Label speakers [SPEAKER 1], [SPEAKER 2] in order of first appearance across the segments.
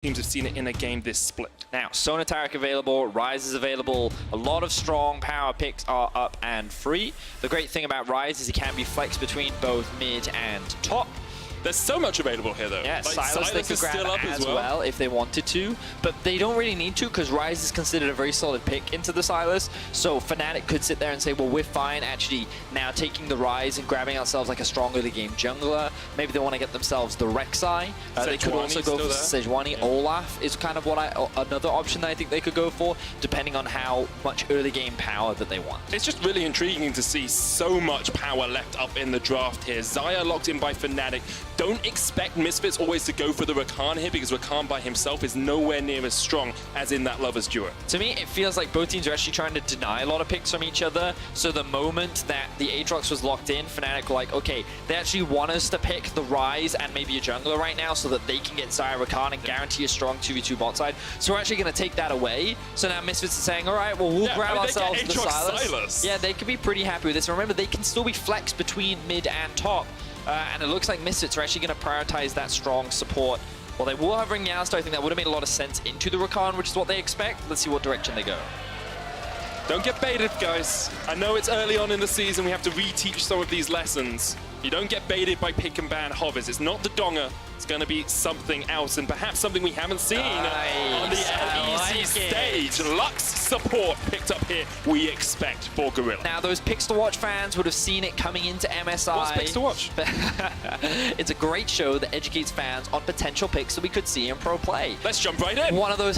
[SPEAKER 1] teams have seen it in a game this split.
[SPEAKER 2] Now, Sonatarek available, Ryze is available, a lot of strong power picks are up and free. The great thing about Ryze is he can be flexed between both mid and top.
[SPEAKER 1] There's so much available here, though.
[SPEAKER 2] Yeah,
[SPEAKER 1] like,
[SPEAKER 2] Silas they could grab
[SPEAKER 1] still up
[SPEAKER 2] as well if they wanted to, but they don't really need to because Ryze is considered a very solid pick into the Silas. So Fnatic could sit there and say, well, we're fine actually now taking the Ryze and grabbing ourselves like a strong early game jungler. Maybe they want to get themselves the Rek'Sai. They could also go for Sejuani. Yeah. Olaf is kind of what another option that I think they could go for, depending on how much early game power that they want.
[SPEAKER 1] It's just really intriguing to see so much power left up in the draft here. Xayah locked in by Fnatic. Don't expect Misfits always to go for the Rakan here because Rakan by himself is nowhere near as strong as in that Lovers duo.
[SPEAKER 2] To me, it feels like both teams are actually trying to deny a lot of picks from each other. So the moment that the Aatrox was locked in, Fnatic were like, okay, they actually want us to pick the Ryze and maybe a jungler right now so that they can get Xayah Rakan and guarantee a strong 2v2 bot side. So we're actually going to take that away. So now Misfits are saying, all right, well, we'll grab ourselves the Silas. Yeah, they could be pretty happy with this. And remember, they can still be flexed between mid and top. And it looks like Misfits are actually going to prioritize that strong support. Well, they will have Ring Yasta. I think that would have made a lot of sense into the Rakan, which is what they expect. Let's see what direction they go.
[SPEAKER 1] Don't get baited, guys. I know it's early on in the season. We have to reteach some of these lessons. You don't get baited by pick and ban hovers. It's not the Donga. It's going to be something else, and perhaps something we haven't seen on the LEC stage. Lux support picked up here, we expect, for Gorilla.
[SPEAKER 2] Now, those Picks to Watch fans would have seen it coming into MSI.
[SPEAKER 1] What's Picks to Watch?
[SPEAKER 2] It's a great show that educates fans on potential picks that we could see in pro play.
[SPEAKER 1] Let's jump right in.
[SPEAKER 2] One of those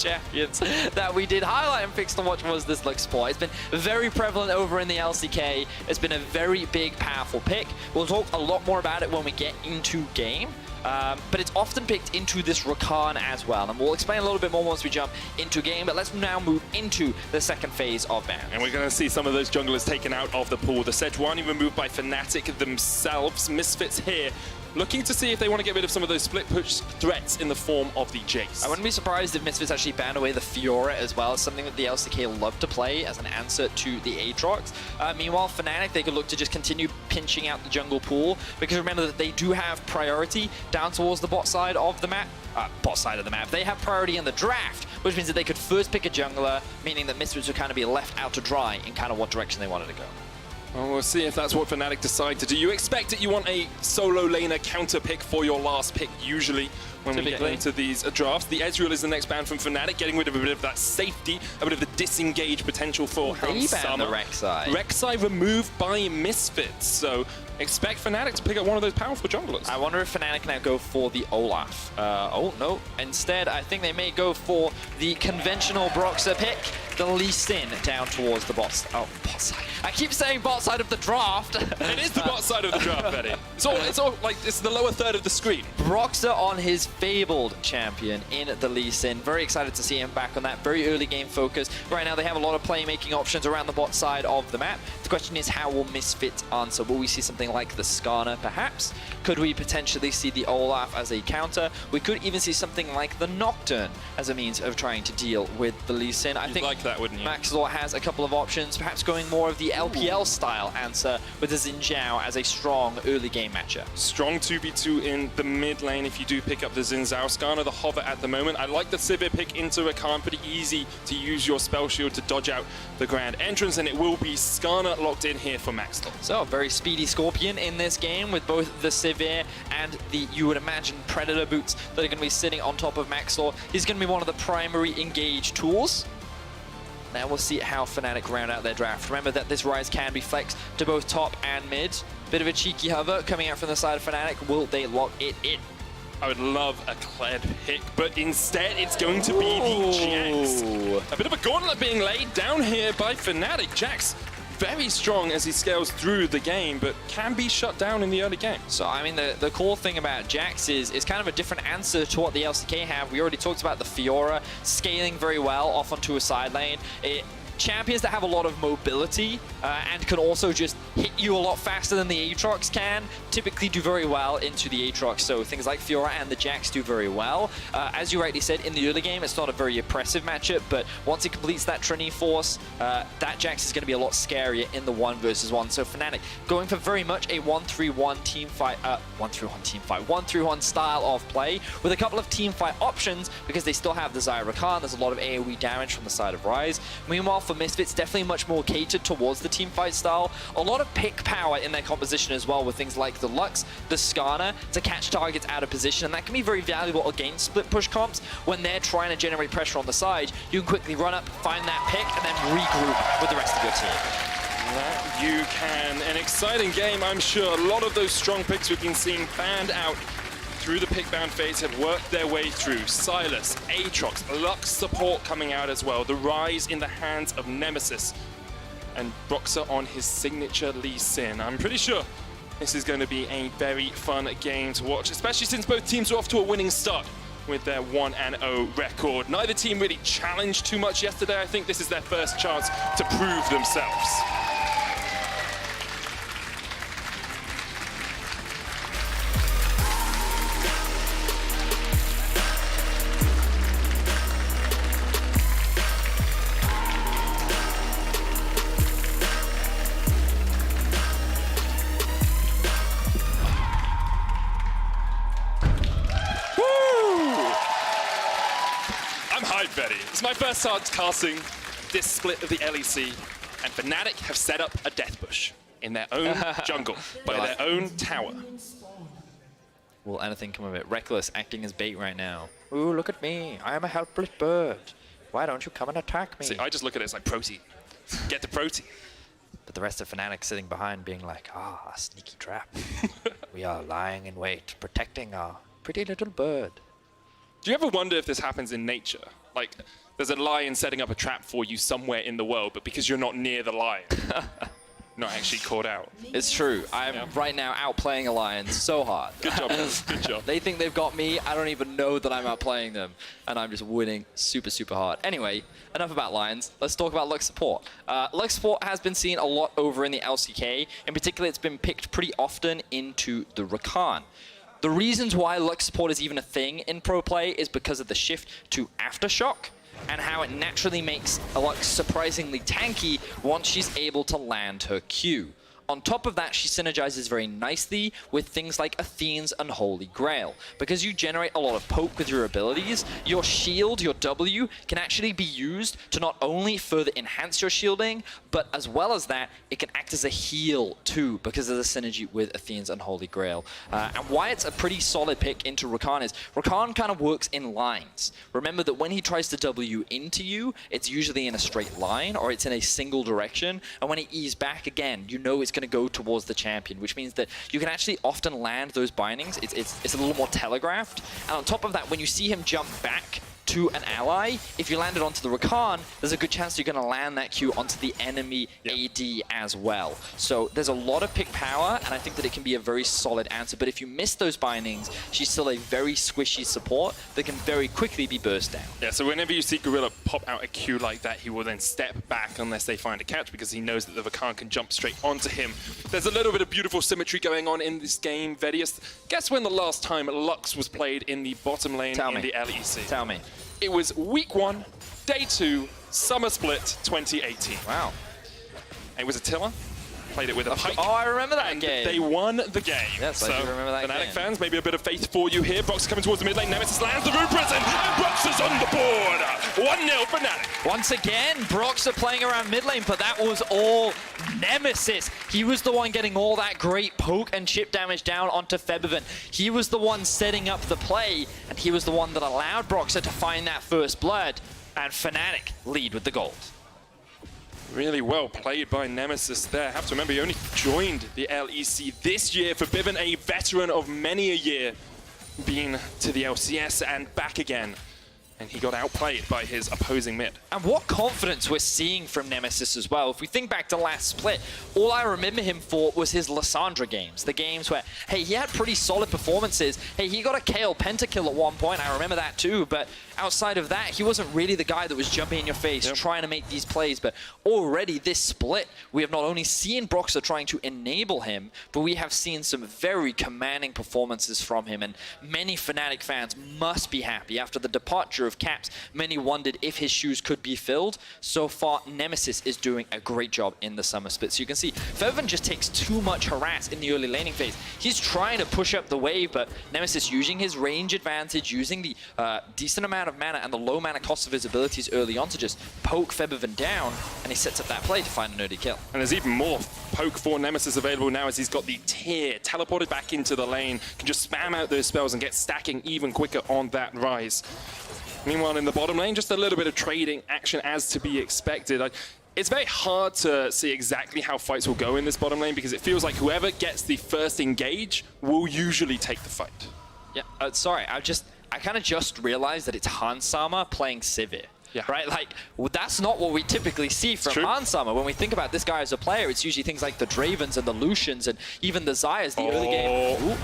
[SPEAKER 2] champions that we did highlight in Picks to Watch was this Lux support. It's been very prevalent over in the LCK. It's been a very big, powerful pick. We'll talk a lot more about it when we get into game. But it's often picked into this Rakan as well, and we'll explain a little bit more once we jump into game. But let's now move into the second phase of ban.
[SPEAKER 1] And we're going to see some of those junglers taken out of the pool. The Sejuani removed by Fnatic themselves. Misfits here looking to see if they want to get rid of some of those split push threats in the form of the Jace.
[SPEAKER 2] I wouldn't be surprised if Misfits actually banned away the Fiora as well. It's something that the LCK love to play as an answer to the Aatrox. Meanwhile, Fnatic, they could look to just continue pinching out the jungle pool, because remember that they do have priority down towards the bot side of the map. They have priority in the draft, which means that they could first pick a jungler, meaning that Misfits would kind of be left out to dry in kind of what direction they wanted to go.
[SPEAKER 1] Well, we'll see if that's what Fnatic decide to do. You expect it, you want a solo laner counter pick for your last pick, usually, when we get into these drafts. The Ezreal is the next ban from Fnatic, getting rid of a bit of that safety, a bit of the disengage potential for Hans Summer.
[SPEAKER 2] The Rek'Sai.
[SPEAKER 1] Rek'Sai removed by Misfits, so expect Fnatic to pick up one of those powerful junglers.
[SPEAKER 2] I wonder if Fnatic now go for the Olaf. Oh, no. Instead, I think they may go for the conventional Broxah pick, the Lee Sin down towards the bot side. Oh, bot side. I keep saying bot side of the draft.
[SPEAKER 1] It is the bot side of the draft, Betty. It's all like, it's the lower third of the screen.
[SPEAKER 2] Broxah on his fabled champion in the Lee Sin. Very excited to see him back on that very early game focus. Right now, they have a lot of playmaking options around the bot side of the map. The question is, how will Misfits answer? Will we see something like the Skarner, perhaps? Could we potentially see the Olaf as a counter? We could even see something like the Nocturne as a means of trying to deal with the Lee Sin. I think
[SPEAKER 1] like that, wouldn't you?
[SPEAKER 2] Maxlor has a couple of options, perhaps going more of the LPL style answer with the Xin Zhao as a strong early game matchup.
[SPEAKER 1] Strong 2v2 in the mid lane if you do pick up the Xin Zhao. Skarner the hover at the moment. I like the Sivir pick into Rakan. Pretty easy to use your spell shield to dodge out the grand entrance, and it will be Skarner locked in here for Maxlor.
[SPEAKER 2] So, very speedy Scorpion in this game with both the Sivir and the, you would imagine, Predator boots that are going to be sitting on top of Maxlor. He's going to be one of the primary engage tools. Now we'll see how Fnatic round out their draft. Remember that this Ryze can be flexed to both top and mid. Bit of a cheeky hover coming out from the side of Fnatic. Will they lock it in?
[SPEAKER 1] I would love a Kled pick, but instead it's going to be the Jax. A bit of a gauntlet being laid down here by Fnatic. Jax very strong as he scales through the game, but can be shut down in the early game.
[SPEAKER 2] So, I mean, the cool thing about Jax is kind of a different answer to what the LCK have. We already talked about the Fiora scaling very well off onto a side lane. champions that have a lot of mobility and can also just hit you a lot faster than the Aatrox can typically do very well into the Aatrox. So things like Fiora and the Jax do very well. As you rightly said, in the early game, it's not a very oppressive matchup, but once it completes that Trinity Force, that Jax is going to be a lot scarier in the 1 versus 1. So Fnatic going for very much a 1-3-1 team fight, 1-3-1 style of play with a couple of team fight options because they still have the Zyra Rakan. There's a lot of AoE damage from the side of Ryze. Meanwhile, for Misfits, definitely much more catered towards the team fight style. A lot of pick power in their composition as well with things like the Lux, the Skarner to catch targets out of position, and that can be very valuable against split push comps when they're trying to generate pressure on the side. You can quickly run up, find that pick, and then regroup with the rest of your team.
[SPEAKER 1] That you can. An exciting game, I'm sure. A lot of those strong picks we've been seeing fanned out through the pick-bound phase have worked their way through. Sylas, Aatrox, Lux support coming out as well. The Rise in the hands of Nemesis. And Broxah on his signature Lee Sin. I'm pretty sure this is going to be a very fun game to watch, especially since both teams are off to a winning start with their 1-0 record. Neither team really challenged too much yesterday. I think this is their first chance to prove themselves. Betty. It's my first time casting this split of the LEC, and Fnatic have set up a death bush in their own jungle, by their own tower.
[SPEAKER 2] Will anything come of it? Reckless acting as bait right now. Ooh, look at me. I am a helpless bird. Why don't you come and attack me?
[SPEAKER 1] See, I just look at it as like protein. Get the protein.
[SPEAKER 2] But the rest of Fnatic sitting behind being like, a sneaky trap. We are lying in wait, protecting our pretty little bird.
[SPEAKER 1] Do you ever wonder if this happens in nature? Like, there's a lion setting up a trap for you somewhere in the world, but because you're not near the lion, not actually caught out.
[SPEAKER 2] It's true. I'm right now outplaying a lion so hard.
[SPEAKER 1] Good job, man. Good job.
[SPEAKER 2] They think they've got me. I don't even know that I'm outplaying them, and I'm just winning super, super hard. Anyway, enough about lions. Let's talk about Lux support. Lux support has been seen a lot over in the LCK. In particular, it's been picked pretty often into the Rakan. The reasons why Lux support is even a thing in pro play is because of the shift to Aftershock and how it naturally makes a Lux surprisingly tanky once she's able to land her Q. On top of that, she synergizes very nicely with things like Athene's Unholy Grail. Because you generate a lot of poke with your abilities, your shield, your W, can actually be used to not only further enhance your shielding, but as well as that, it can act as a heal too, because of the synergy with Athene's Unholy Grail. And why it's a pretty solid pick into Rakan is, Rakan kind of works in lines. Remember that when he tries to W into you, it's usually in a straight line, or it's in a single direction, and when he E's back again, you know it's going to go towards the champion, which means that you can actually often land those bindings. It's a little more telegraphed. And on top of that, when you see him jump back to an ally, if you land it onto the Rakan, there's a good chance you're going to land that Q onto the enemy AD as well. So there's a lot of pick power, and I think that it can be a very solid answer. But if you miss those bindings, she's still a very squishy support that can very quickly be burst down.
[SPEAKER 1] Yeah, so whenever you see Gorilla pop out a Q like that, he will then step back unless they find a catch, because he knows that the Rakan can jump straight onto him. There's a little bit of beautiful symmetry going on in this game. Vedius, guess when the last time Lux was played in the bottom lane in the LEC?
[SPEAKER 2] Tell me.
[SPEAKER 1] It was week 1, day 2, summer split 2018.
[SPEAKER 2] Wow.
[SPEAKER 1] It was Attila. Played it with a Pike.
[SPEAKER 2] Oh, I remember that game.
[SPEAKER 1] They won the game.
[SPEAKER 2] Yes,
[SPEAKER 1] so,
[SPEAKER 2] I do remember that
[SPEAKER 1] Fnatic
[SPEAKER 2] game.
[SPEAKER 1] fans, maybe a bit of faith for you here. Broxah coming towards the mid lane. Nemesis lands the Root Prison, and Broxah's on the board. 1-0 Fnatic.
[SPEAKER 2] Once again, Broxah playing around mid lane, but that was all Nemesis. He was the one getting all that great poke and chip damage down onto Febiven. He was the one setting up the play, and he was the one that allowed Broxah to find that first blood, and Fnatic lead with the gold.
[SPEAKER 1] Really well played by Nemesis there. Have to remember, he only joined the LEC this year. For Bivin, a veteran of many a year, been to the LCS and back again. and he got outplayed by his opposing mid.
[SPEAKER 2] And what confidence we're seeing from Nemesis as well. If we think back to last split, all I remember him for was his Lissandra games. The games where, hey, he had pretty solid performances. Hey, he got a KO pentakill at one point. I remember that too. But outside of that, he wasn't really the guy that was jumping in your face, trying to make these plays. But already this split, we have not only seen Broxah trying to enable him, but we have seen some very commanding performances from him. And many Fnatic fans must be happy. After the departure of Caps, many wondered if his shoes could be filled. So far, Nemesis is doing a great job in the summer split. So you can see, Feven just takes too much harass in the early laning phase. He's trying to push up the wave, but Nemesis using his range advantage, using the decent amount of mana and the low mana cost of his abilities early on to just poke Feven down, and he sets up that play to find an early kill.
[SPEAKER 1] And there's even more poke for Nemesis available now as he's got the Tear teleported back into the lane, can just spam out those spells and get stacking even quicker on that rise. Meanwhile, in the bottom lane, just a little bit of trading action as to be expected. It's very hard to see exactly how fights will go in this bottom lane because it feels like whoever gets the first engage will usually take the fight.
[SPEAKER 2] Yeah, sorry, I kind of just realized that it's Hansama playing Sivir.
[SPEAKER 1] Yeah.
[SPEAKER 2] Right? Like, well, that's not what we typically see from Hansama. When we think about this guy as a player, it's usually things like the Dravens and the Lucians and even the Zyas, the early game. Ooh.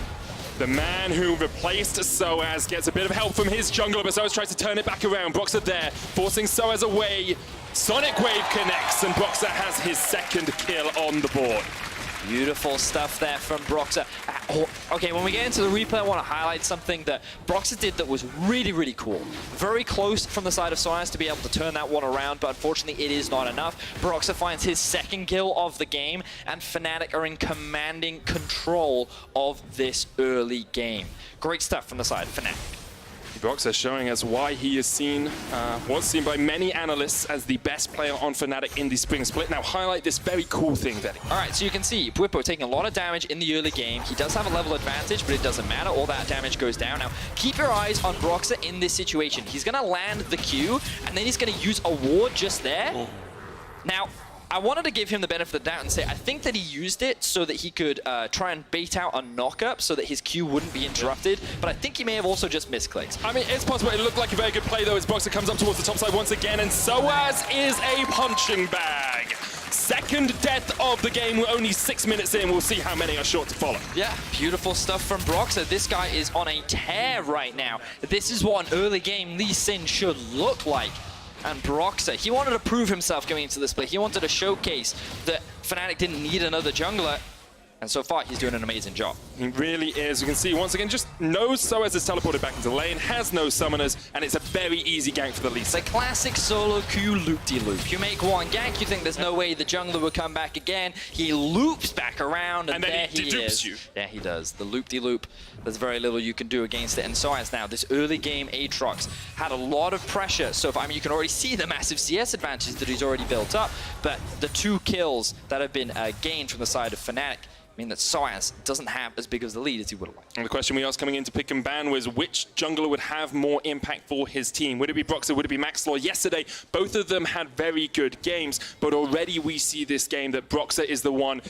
[SPEAKER 1] The man who replaced Soaz gets a bit of help from his jungler, but Soaz tries to turn it back around. Broxah there, forcing Soaz away. Sonic Wave connects, and Broxah has his second kill on the board.
[SPEAKER 2] Beautiful stuff there from Broxah. Okay, when we get into the replay, I want to highlight something that Broxah did that was really, really cool. Very close from the side of Soaz to be able to turn that one around, but unfortunately it is not enough. Broxah finds his second kill of the game, and Fnatic are in commanding control of this early game. Great stuff from the side of Fnatic.
[SPEAKER 1] Broxah showing us why he is seen, was seen by many analysts as the best player on Fnatic in the spring split. Now highlight this very cool thing, Veddy.
[SPEAKER 2] All right, so you can see Bwipo taking a lot of damage in the early game. He does have a level advantage, but it doesn't matter. All that damage goes down. Now, keep your eyes on Broxah in this situation. He's going to land the Q, and then he's going to use a ward just there. Oh. Now, I wanted to give him the benefit of the doubt and say I think that he used it so that he could try and bait out a knock-up so that his Q wouldn't be interrupted, but I think he may have also just misclicked.
[SPEAKER 1] I mean, it's possible. It looked like a very good play, though, as Broxah comes up towards the top side once again, and Soaz is a punching bag. Second death of the game. We're only 6 minutes in. We'll see how many are short to follow.
[SPEAKER 2] Yeah, beautiful stuff from Broxah. This guy is on a tear right now. This is what an early game Lee Sin should look like. And Broxah, he wanted to prove himself going into this play. He wanted to showcase that Fnatic didn't need another jungler. And so far, he's doing an amazing job.
[SPEAKER 1] He really is. You can see, once again, just knows Soaz is teleported back into the lane, has no summoners, and it's a very easy gank for the Lee Sin.
[SPEAKER 2] It's a classic solo Q loop-de-loop. You make one gank, you think there's no way the jungler will come back again. He loops back around, and there he is. You. Yeah, he does. The loop-de-loop, there's very little you can do against it. And Soaz now, this early game Aatrox had a lot of pressure. So, I mean, you can already see the massive CS advantage that he's already built up, but the 2 kills that have been gained from the side of Fnatic mean that Soaz doesn't have as big of the lead as he would have liked.
[SPEAKER 1] And the question we asked coming into Pick and Ban was which jungler would have more impact for his team? Would it be Broxah? Would it be Maxlor? Yesterday, both of them had very good games, but already we see this game that Broxah is the one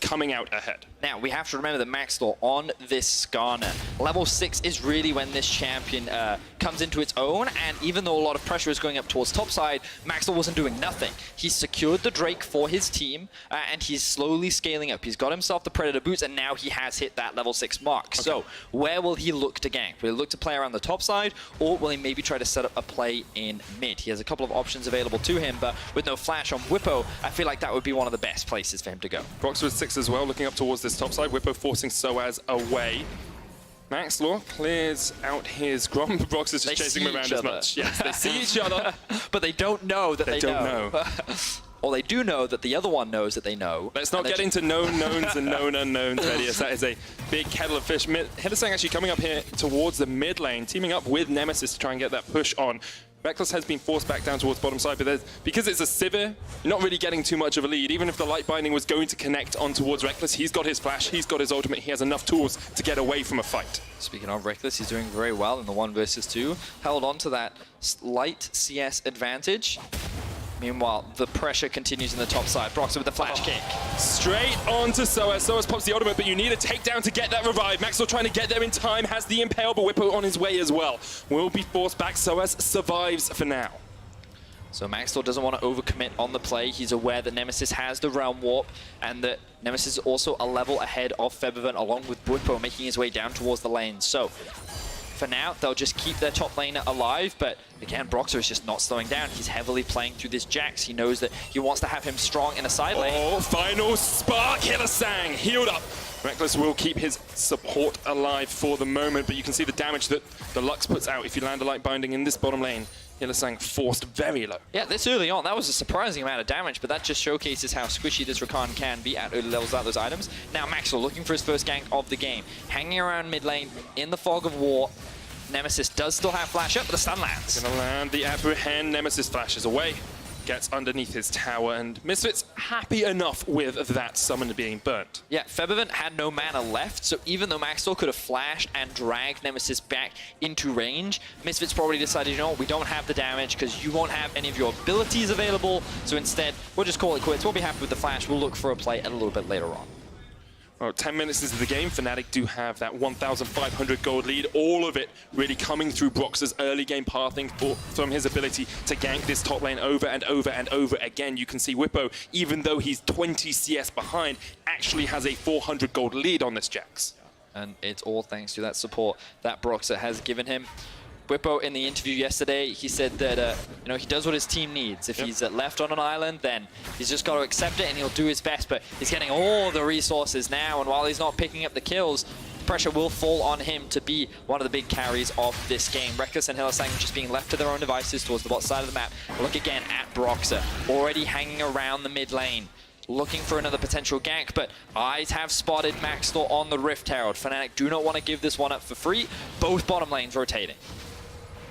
[SPEAKER 1] coming out ahead.
[SPEAKER 2] Now, we have to remember that Maxlor on this Skarner, level 6 is really when this champion comes into its own, and even though a lot of pressure is going up towards topside, Maxlor wasn't doing nothing. He secured the Drake for his team, and he's slowly scaling up. He's got himself the Predator boots, and now he has hit that level 6 mark. Okay. So, where will he look to gank? Will he look to play around the top side, or will he maybe try to set up a play in mid? He has a couple of options available to him, but with no flash on Bwipo, I feel like that would be one of the best places for him to go.
[SPEAKER 1] Broxah with 6 as well, looking up towards this top side. Bwipo forcing Soaz away. Maxlor clears out his Grom. Broxah's just chasing him around as much. Yes, they see each other.
[SPEAKER 2] But they don't know that they don't know. Or they do know that the other one knows that they know.
[SPEAKER 1] Let's not get into known knowns and known unknowns, Redius. That is a big kettle of fish. Hylissang actually coming up here towards the mid lane, teaming up with Nemesis to try and get that push on. Rekkles has been forced back down towards bottom side, but because it's a Sivir, you're not really getting too much of a lead. Even if the Light Binding was going to connect on towards Rekkles, he's got his flash, he's got his ultimate, he has enough tools to get away from a fight.
[SPEAKER 2] Speaking of Rekkles, he's doing very well in the 1 versus 2. Held on to that light CS advantage. Meanwhile, the pressure continues in the top side. Broxer with the flash kick.
[SPEAKER 1] Straight onto Soaz. Soaz pops the ultimate, but you need a takedown to get that revive. Maxwell trying to get there in time, has the impale, but Whippo on his way as well. Will be forced back. Soaz survives for now.
[SPEAKER 2] So Maxwell doesn't want to overcommit on the play. He's aware that Nemesis has the Realm Warp, and that Nemesis is also a level ahead of Feathervent, along with Whippo making his way down towards the lane. So for now, they'll just keep their top laner alive, but again, Broxer is just not slowing down. He's heavily playing through this Jax. He knows that he wants to have him strong in a side lane.
[SPEAKER 1] Oh, final spark! Hylissang healed up. Reckless will keep his support alive for the moment, but you can see the damage that the Lux puts out if you land a light binding in this bottom lane. Hylissang forced very low.
[SPEAKER 2] Yeah, this early on, that was a surprising amount of damage, but that just showcases how squishy this Rakan can be at early levels without those items. Now Maxwell looking for his first gank of the game. Hanging around mid lane in the fog of war. Nemesis does still have flash up, but the stun lands.
[SPEAKER 1] Gonna land the apprehend. Nemesis flashes away, gets underneath his tower, and Misfits happy enough with that summon being burnt.
[SPEAKER 2] Yeah, Feathervent had no mana left, so even though Maxwell could have flashed and dragged Nemesis back into range, Misfits probably decided, you know what, we don't have the damage because you won't have any of your abilities available, so instead, we'll just call it quits. We'll be happy with the flash. We'll look for a play a little bit later on.
[SPEAKER 1] Well, 10 minutes into the game, Fnatic do have that 1,500 gold lead. All of it really coming through Brox's early game pathing from his ability to gank this top lane over and over and over again. You can see Whippo, even though he's 20 CS behind, actually has a 400 gold lead on this Jax.
[SPEAKER 2] And it's all thanks to that support that Broxer has given him. Whippo, in the interview yesterday, he said that you know, he does what his team needs. If he's left on an island, then he's just got to accept it and he'll do his best. But he's getting all the resources now, and while he's not picking up the kills, pressure will fall on him to be one of the big carries of this game. Reckless and Hylissang just being left to their own devices towards the bot side of the map. Look again at Broxer, already hanging around the mid lane, looking for another potential gank, but eyes have spotted Maxwell on the Rift Herald. Fnatic do not want to give this one up for free. Both bottom lanes rotating.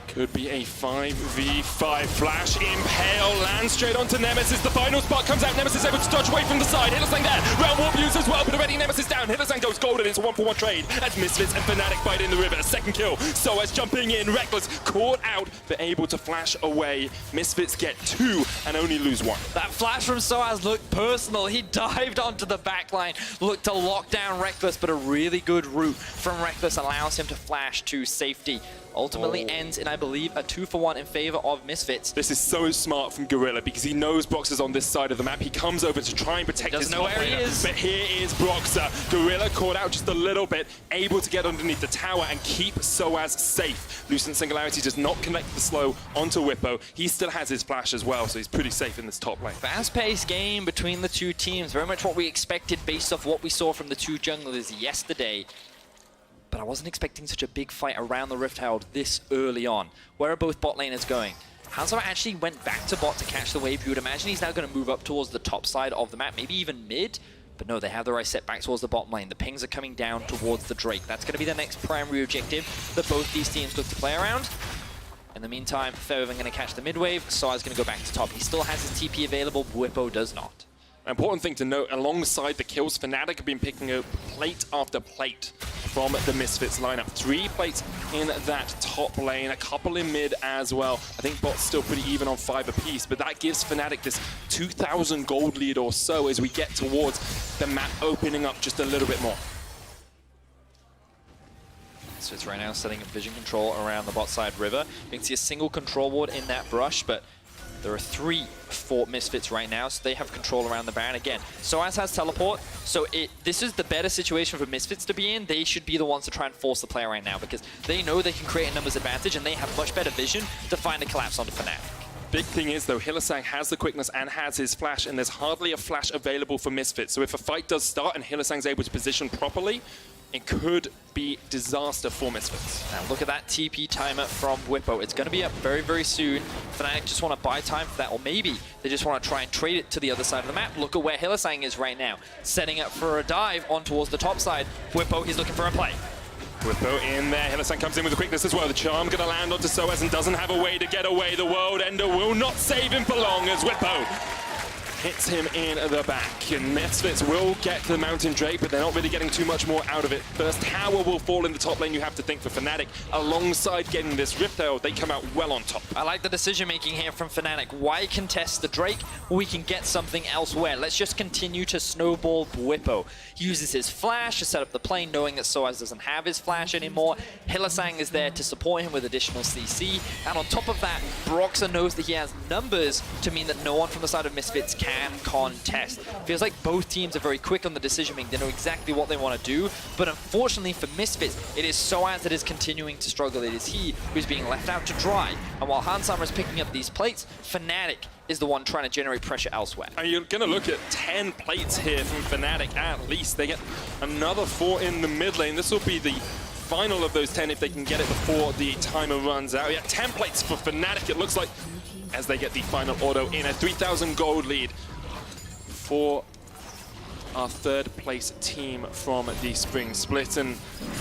[SPEAKER 1] Could be a 5v5 flash. Impale lands straight onto Nemesis. The final spot comes out. Nemesis able to dodge away from the side. Hylissang there. Realm Warp used as well, but already Nemesis down. Hylissang goes golden. It's a 1-for-1 trade as Misfits and Fnatic bite in the river. Second kill. Soaz jumping in. Reckless caught out, but able to flash away. Misfits get 2 and only lose 1.
[SPEAKER 2] That flash from Soaz looked personal. He dived onto the backline, looked to lock down Reckless, but a really good route from Reckless allows him to flash to safety. Ultimately ends in, I believe, a 2-for-1 in favor of Misfits.
[SPEAKER 1] This is so smart from Gorilla because he knows Broxer's on this side of the map. He comes over to try and protect his top laner, but here is Broxer. Gorilla caught out just a little bit, able to get underneath the tower and keep Soaz safe. Lucent Singularity does not connect the slow onto Whippo. He still has his flash as well, so he's pretty safe in this top lane.
[SPEAKER 2] Fast-paced game between the two teams. Very much what we expected based off what we saw from the two junglers yesterday. But I wasn't expecting such a big fight around the Rift Herald this early on. Where are both bot laners going? Hanzo actually went back to bot to catch the wave. You would imagine he's now going to move up towards the top side of the map, maybe even mid. But no, they have their eyes set back towards the bottom lane. The pings are coming down towards the Drake. That's going to be the next primary objective that both these teams look to play around. In the meantime, Feathervent going to catch the mid wave. Soaz going to go back to top. He still has his TP available. Whippo does not.
[SPEAKER 1] An important thing to note, alongside the kills, Fnatic have been picking up plate after plate from the Misfits lineup. 3 plates in that top lane, a couple in mid as well. I think bot's still pretty even on 5 apiece, but that gives Fnatic this 2,000 gold lead or so as we get towards the map opening up just a little bit more.
[SPEAKER 2] So it's right now setting up vision control around the bot side river. You can see a single control ward in that brush, but there are 3 for Misfits right now, so they have control around the Baron. Again, Soaz has teleport, so this is the better situation for Misfits to be in. They should be the ones to try and force the play right now because they know they can create a numbers advantage and they have much better vision to find a collapse onto Fnatic.
[SPEAKER 1] Big thing is, though, Hylissang has the quickness and has his flash, and there's hardly a flash available for Misfits. So if a fight does start and Hylissang's able to position properly, it could be disaster for Misfits.
[SPEAKER 2] Now look at that TP timer from Whippo. It's going to be up very, very soon. Fnatic just want to buy time for that, or maybe they just want to try and trade it to the other side of the map. Look at where Hylissang is right now, setting up for a dive on towards the top side. Whippo is looking for a play.
[SPEAKER 1] Whippo in there. Hylissang comes in with the quickness as well. The charm going to land onto Soaz and doesn't have a way to get away. The World Ender will not save him for long as Whippo hits him in the back. And Misfits will get the Mountain Drake, but they're not really getting too much more out of it. First tower will fall in the top lane, you have to think, for Fnatic. Alongside getting this Riptail, they come out well on top.
[SPEAKER 2] I like the decision making here from Fnatic. Why contest the Drake? We can get something elsewhere. Let's just continue to snowball Bwipo. He uses his flash to set up the plane, knowing that Soaz doesn't have his flash anymore. Hylissang is there to support him with additional CC. And on top of that, Broxah knows that he has numbers to mean that no one from the side of Misfits can contest. Feels like both teams are very quick on the decision making. They know exactly what they want to do. But unfortunately for Misfits, it is Soaz that is continuing to struggle. It is he who's being left out to dry. And while Hansammer is picking up these plates, Fnatic is the one trying to generate pressure elsewhere.
[SPEAKER 1] And you're going to look at 10 plates here from Fnatic at least. They get another 4 in the mid lane. This will be the final of those 10 if they can get it before the timer runs out. Yeah, 10 plates for Fnatic, it looks like, as they get the final auto in. A 3,000 gold lead for our third place team from the spring split. And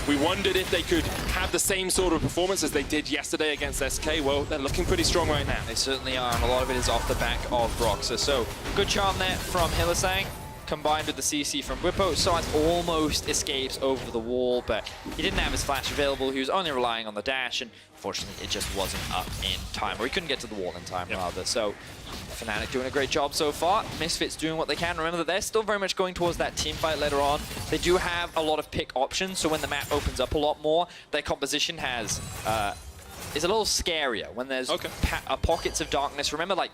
[SPEAKER 1] we wondered if they could have the same sort of performance as they did yesterday against SK. Well, they're looking pretty strong right now.
[SPEAKER 2] They certainly are, and a lot of it is off the back of Broxah. So good charm there from Hylissang, combined with the CC from Bwipo. Soaz almost escapes over the wall, but he didn't have his flash available. He was only relying on the dash, and unfortunately it just wasn't up in time, or he couldn't get to the wall in time, rather. So Fnatic doing a great job so far. Misfits doing what they can. Remember that they're still very much going towards that team fight later on. They do have a lot of pick options, so when the map opens up a lot more, their composition has is a little scarier when there's pockets of darkness. Remember, like,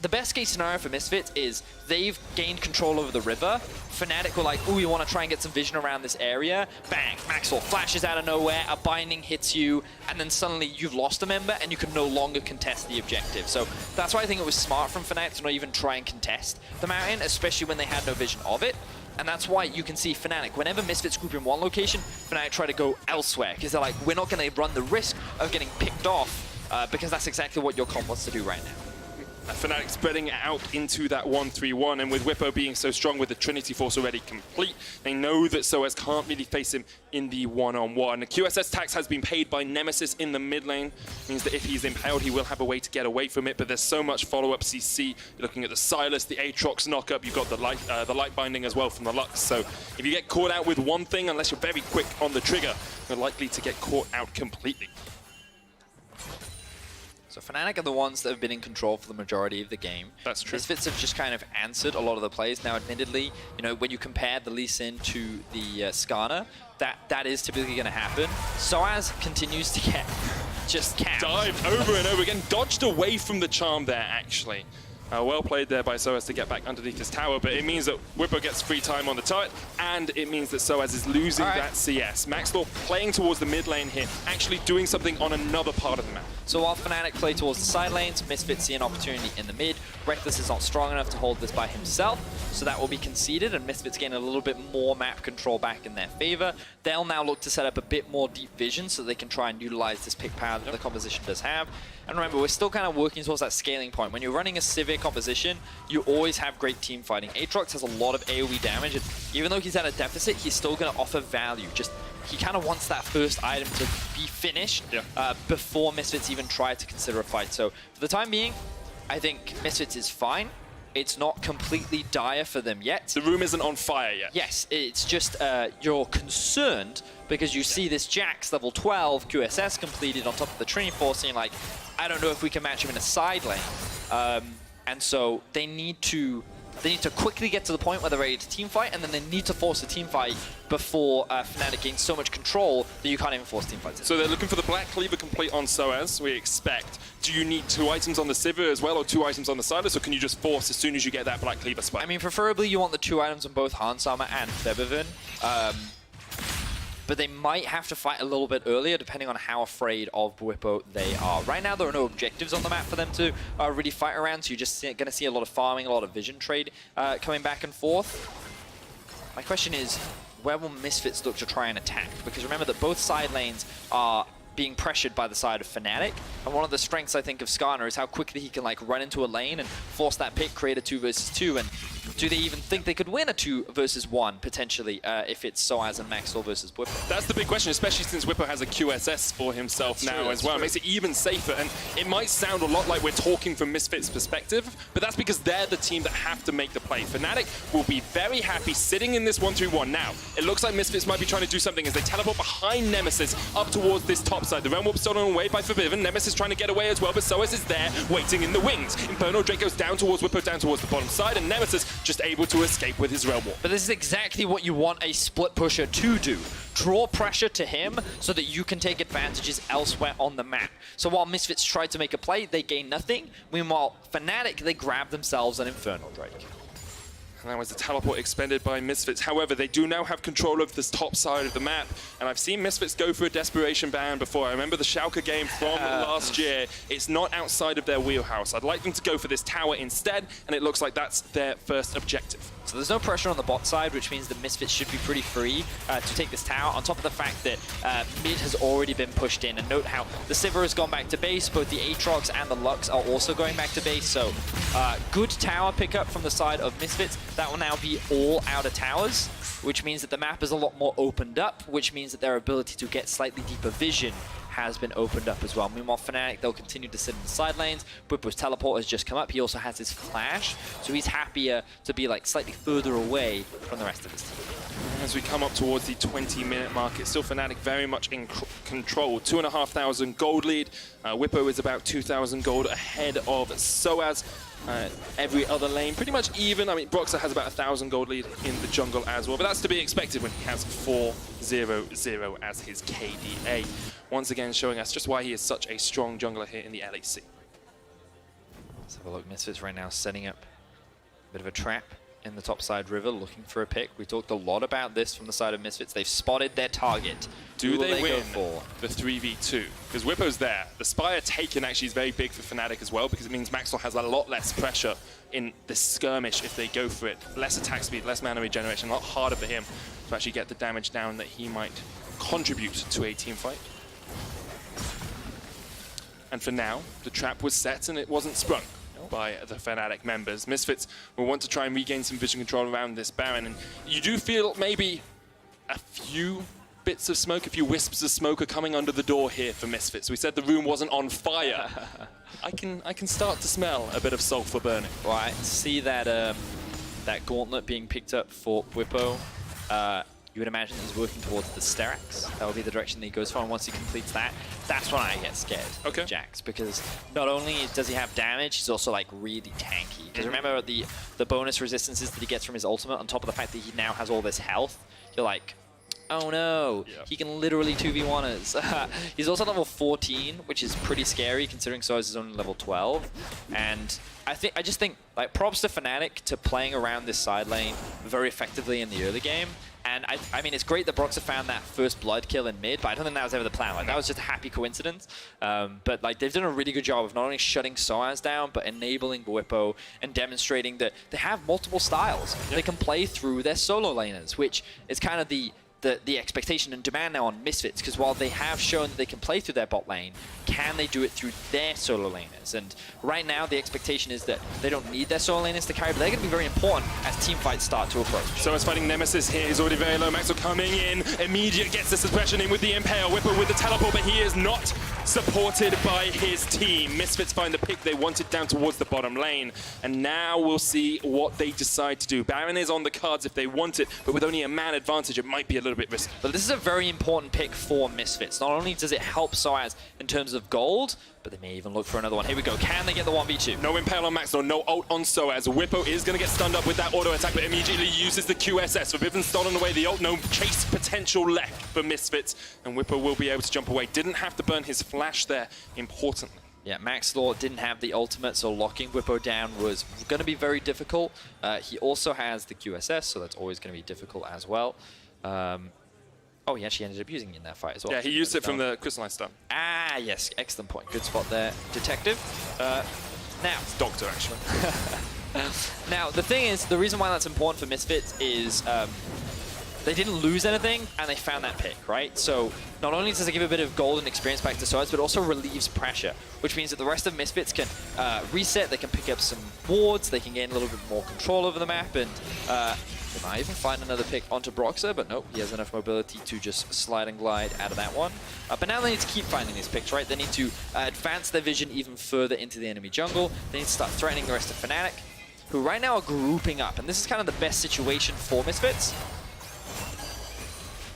[SPEAKER 2] the best case scenario for Misfits is they've gained control over the river. Fnatic were like, ooh, you want to try and get some vision around this area. Bang, Maxwell flashes out of nowhere, a binding hits you, and then suddenly you've lost a member and you can no longer contest the objective. So that's why I think it was smart from Fnatic to not even try and contest the mountain, especially when they had no vision of it. And that's why you can see Fnatic, whenever Misfits group in one location, Fnatic try to go elsewhere, because they're like, we're not going to run the risk of getting picked off, because that's exactly what your comp wants to do right now.
[SPEAKER 1] Fnatic spreading out into that 1-3-1, and with Bwipo being so strong with the Trinity Force already complete, they know that Soaz can't really face him in the one-on-one. The QSS tax has been paid by Nemesis in the mid lane, means that if he's impaled, he will have a way to get away from it, but there's so much follow-up CC. You're looking at the Silas, the Aatrox knock-up, you've got the light binding as well from the Lux, so if you get caught out with one thing, unless you're very quick on the trigger, you're likely to get caught out completely.
[SPEAKER 2] So Fnatic are the ones that have been in control for the majority of the game.
[SPEAKER 1] That's true.
[SPEAKER 2] Misfits have just kind of answered a lot of the plays. Now, admittedly, you know, when you compare the Lee Sin to the Skarner, that is typically going to happen. Soaz continues to get just capped.
[SPEAKER 1] Dived over and over again, dodged away from the charm there, actually. Well played there by Soaz to get back underneath his tower, but it means that Bwipo gets free time on the turret, and it means that Soaz is losing that CS. Maxwell playing towards the mid lane here, actually doing something on another part of the map.
[SPEAKER 2] So while Fnatic play towards the side lanes, Misfits see an opportunity in the mid. Reckless is not strong enough to hold this by himself, so that will be conceded, and Misfits gain a little bit more map control back in their favor. They'll now look to set up a bit more deep vision so they can try and utilize this pick power that the composition does have. And remember, we're still kind of working towards that scaling point. When you're running a severe composition, you always have great team fighting. Aatrox has a lot of AoE damage, and even though he's at a deficit, he's still going to offer value. Just, he kind of wants that first item to be finished before Misfits even try to consider a fight. So for the time being, I think Misfits is fine. It's not completely dire for them yet.
[SPEAKER 1] The room isn't on fire yet.
[SPEAKER 2] Yes, it's just you're concerned because you see this Jax level 12 QSS completed on top of the Trinity Force, and you're like, I don't know if we can match him in a side lane. And so they need to quickly get to the point where they're ready to team fight, and then they need to force a team fight before Fnatic gains so much control that you can't even force team fights.
[SPEAKER 1] So they're looking for the Black Cleaver complete on Soaz, we expect. Do you need 2 items on the Sivir as well, or 2 items on the Silas, or can you just force as soon as you get that Black Cleaver spike?
[SPEAKER 2] I mean, preferably you want the 2 items on both Hansammer and Febiven. But they might have to fight a little bit earlier, depending on how afraid of Bwipo they are. Right now, there are no objectives on the map for them to really fight around, so you're just going to see a lot of farming, a lot of vision trade coming back and forth. My question is, where will Misfits look to try and attack? Because remember that both side lanes are being pressured by the side of Fnatic, and one of the strengths, I think, of Skarner is how quickly he can like run into a lane and force that pick, create a 2 versus 2, and do they even think they could win a 2 versus 1 potentially if it's Soaz and Maxwell versus Whippo?
[SPEAKER 1] That's the big question, especially since Whippo has a QSS for himself now as well. It makes it even safer, and it might sound a lot like we're talking from Misfits' perspective, but that's because they're the team that have to make the play. Fnatic will be very happy sitting in this 1-3-1 now. It looks like Misfits might be trying to do something as they teleport behind Nemesis up towards this top side. The Realm Warp stolen away by Forbidden. Nemesis trying to get away as well, but Soaz is there waiting in the wings. Inferno Drake goes down towards Whippo, down towards the bottom side, and Nemesis just able to escape with his Realm Warp.
[SPEAKER 2] But this is exactly what you want a split pusher to do. Draw pressure to him so that you can take advantages elsewhere on the map. So while Misfits tried to make a play, they gain nothing. Meanwhile, Fnatic, they grab themselves an Infernal Drake.
[SPEAKER 1] And that was the teleport expended by Misfits. However, they do now have control of this top side of the map. And I've seen Misfits go for a desperation ban before. I remember the Schalke game from last year. It's not outside of their wheelhouse. I'd like them to go for this tower instead, and it looks like that's their first objective.
[SPEAKER 2] So there's no pressure on the bot side, which means the Misfits should be pretty free to take this tower, on top of the fact that mid has already been pushed in. And note how the Sivir has gone back to base, both the Aatrox and the Lux are also going back to base. So good tower pickup from the side of Misfits. That will now be all outer towers, which means that the map is a lot more opened up, which means that their ability to get slightly deeper vision has been opened up as well. Meanwhile, Fnatic, they'll continue to sit in the side lanes. Whippo's teleport has just come up. He also has his flash, so he's happier to be like slightly further away from the rest of his team.
[SPEAKER 1] As we come up towards the 20-minute mark, it's still Fnatic very much in control. 2,500 gold lead. Whippo is about 2,000 gold ahead of Soaz. Every other lane pretty much even. I mean, Broxah has about 1,000 gold lead in the jungle as well, but that's to be expected when he has 4-0-0 as his KDA. Once again showing us just why he is such a strong jungler here in the LEC.
[SPEAKER 2] Let's have a look. Misfits right now setting up a bit of a trap in the topside river, looking for a pick. We talked a lot about this from the side of Misfits. They've spotted their target.
[SPEAKER 1] Do they win
[SPEAKER 2] go for
[SPEAKER 1] the 3v2? Because Whippo's there. The Spire taken actually is very big for Fnatic as well, because it means Maxwell has a lot less pressure in this skirmish if they go for it. Less attack speed, less mana regeneration, a lot harder for him to actually get the damage down that he might contribute to a team fight. And for now, the trap was set and it wasn't sprung by the Fnatic members. Misfits will want to try and regain some vision control around this Baron, and you do feel maybe a few bits of smoke, a few wisps of smoke are coming under the door here for Misfits. We said the room wasn't on fire. I can start to smell a bit of sulfur burning.
[SPEAKER 2] Right, see that that gauntlet being picked up for Whippo. You would imagine he's working towards the Steraks. That would be the direction that he goes for, and once he completes that, that's when I get scared of Jax, because not only does he have damage, he's also like really tanky. Because remember the bonus resistances that he gets from his ultimate, on top of the fact that he now has all this health, you're like, oh no, he can literally 2v1 us. He's also level 14, which is pretty scary considering Soaz is only level 12. And I just think like props to Fnatic to playing around this side lane very effectively in the early game. And I mean, it's great that Broxah found that first blood kill in mid, but I don't think that was ever the plan. Like, that was just a happy coincidence. But like, they've done a really good job of not only shutting Soaz down, but enabling Whippo and demonstrating that they have multiple styles. They can play through their solo laners, which is kind of the expectation and demand now on Misfits, because while they have shown that they can play through their bot lane, can they do it through their solo laners? And right now the expectation is that they don't need their solo laners to carry, but they're going to be very important as team fights start to approach.
[SPEAKER 1] So as fighting Nemesis here, he's already very low. Maxwell coming in, immediate gets the suppression in with the Impale. Whippo with the teleport, but he is not supported by his team. Misfits find the pick they wanted down towards the bottom lane, and now we'll see what they decide to do. Baron is on the cards if they want it, but with only a man advantage, it might be a little bit risky.
[SPEAKER 2] But this is a very important pick for Misfits. Not only does it help Soaz in terms of gold, but they may even look for another one. Here we go. Can they get the 1v2?
[SPEAKER 1] No Impale on Maxwell, no ult on Soaz. Whippo is going to get stunned up with that auto attack, but immediately uses the QSS. Forbidden stolen away the ult. No chase potential left for Misfits, and Whippo will be able to jump away. Didn't have to burn his flash there, importantly.
[SPEAKER 2] Yeah, Maxwell didn't have the ultimate, so locking Whippo down was going to be very difficult. He also has the QSS, so that's always going to be difficult as well. Oh, he actually ended up using it in that fight as well.
[SPEAKER 1] Yeah, he used it from the Crystalline Stun.
[SPEAKER 2] Ah, yes. Excellent point. Good spot there. Detective. Now.
[SPEAKER 1] It's Doctor, actually.
[SPEAKER 2] Now, the thing is, the reason why that's important for Misfits is they didn't lose anything, and they found that pick, right? So not only does it give a bit of gold and experience back to Swords, but also relieves pressure, which means that the rest of Misfits can reset, they can pick up some wards, they can gain a little bit more control over the map, and they might even find another pick onto Broxer, but nope, he has enough mobility to just slide and glide out of that one. But now they need to keep finding these picks, right? They need to advance their vision even further into the enemy jungle. They need to start threatening the rest of Fnatic, who right now are grouping up, and this is kind of the best situation for Misfits.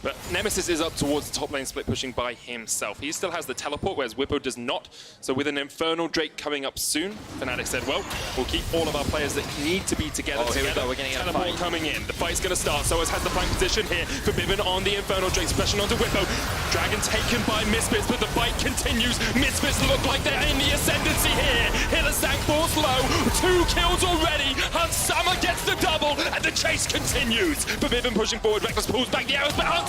[SPEAKER 1] But Nemesis is up towards the top lane split, pushing by himself. He still has the teleport, whereas Whippo does not. So with an Infernal Drake coming up soon, Fnatic said, well, we'll keep all of our players that need to be together.
[SPEAKER 2] Here we go, we're getting a
[SPEAKER 1] teleport
[SPEAKER 2] fight.
[SPEAKER 1] coming in. The fight's going to start. Soaz has the flank position here. Forbidden on the Infernal Drake, splashing onto Whippo. Dragon taken by Misfits, but the fight continues. Misfits look like they're in the ascendancy here. Hillesank falls low. 2 kills already. Hansama gets the double, and the chase continues. Forbidden pushing forward. Reckless pulls back the arrows, but Hansama